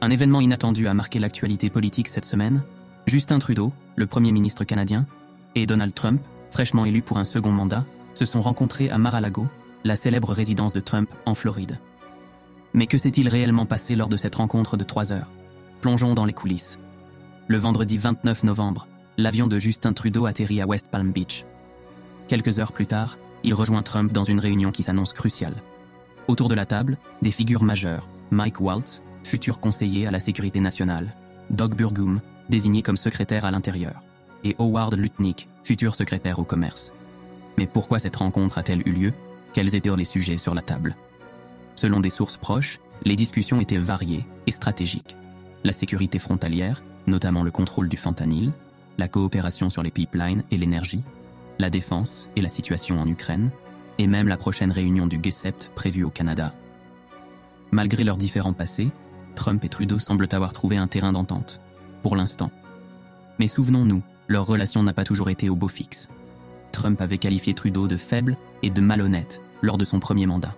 Un événement inattendu a marqué l'actualité politique cette semaine. Justin Trudeau, le Premier ministre canadien, et Donald Trump, fraîchement élu pour un second mandat, se sont rencontrés à Mar-a-Lago, la célèbre résidence de Trump en Floride. Mais que s'est-il réellement passé lors de cette rencontre de 3 heures? Plongeons dans les coulisses. Le vendredi 29 novembre, l'avion de Justin Trudeau atterrit à West Palm Beach. Quelques heures plus tard, il rejoint Trump dans une réunion qui s'annonce cruciale. Autour de la table, des figures majeures, Mike Waltz, futur conseiller à la sécurité nationale, Doug Burgum, désigné comme secrétaire à l'intérieur, et Howard Lutnick, futur secrétaire au commerce. Mais pourquoi cette rencontre a-t-elle eu lieu? Quels étaient les sujets sur la table? Selon des sources proches, les discussions étaient variées et stratégiques. La sécurité frontalière, notamment le contrôle du fentanyl, la coopération sur les pipelines et l'énergie, la défense et la situation en Ukraine, et même la prochaine réunion du G7 prévue au Canada. Malgré leurs différends passés, Trump et Trudeau semblent avoir trouvé un terrain d'entente, pour l'instant. Mais souvenons-nous, leur relation n'a pas toujours été au beau fixe. Trump avait qualifié Trudeau de faible et de malhonnête lors de son premier mandat.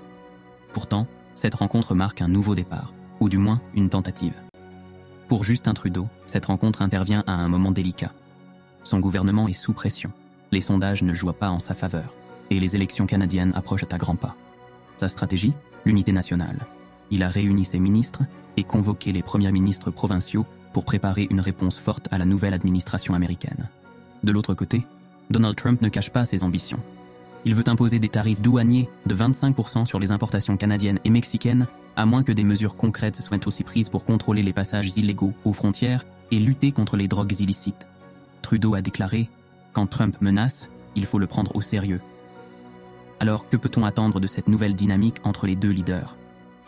Pourtant, cette rencontre marque un nouveau départ, ou du moins une tentative. Pour Justin Trudeau, cette rencontre intervient à un moment délicat. Son gouvernement est sous pression, les sondages ne jouent pas en sa faveur, et les élections canadiennes approchent à grands pas. Sa stratégie? L'unité nationale. Il a réuni ses ministres et convoqué les premiers ministres provinciaux pour préparer une réponse forte à la nouvelle administration américaine. De l'autre côté, Donald Trump ne cache pas ses ambitions. Il veut imposer des tarifs douaniers de 25% sur les importations canadiennes et mexicaines, à moins que des mesures concrètes soient aussi prises pour contrôler les passages illégaux aux frontières et lutter contre les drogues illicites. Trudeau a déclaré « Quand Trump menace, il faut le prendre au sérieux ». Alors, que peut-on attendre de cette nouvelle dynamique entre les deux leaders?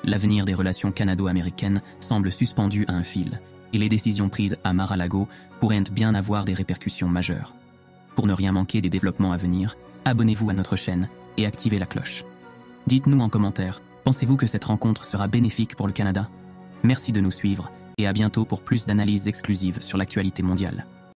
L'avenir des relations canado-américaines semble suspendu à un fil, et les décisions prises à Mar-a-Lago pourraient bien avoir des répercussions majeures. Pour ne rien manquer des développements à venir, abonnez-vous à notre chaîne et activez la cloche. Dites-nous en commentaire, pensez-vous que cette rencontre sera bénéfique pour le Canada? Merci de nous suivre et à bientôt pour plus d'analyses exclusives sur l'actualité mondiale.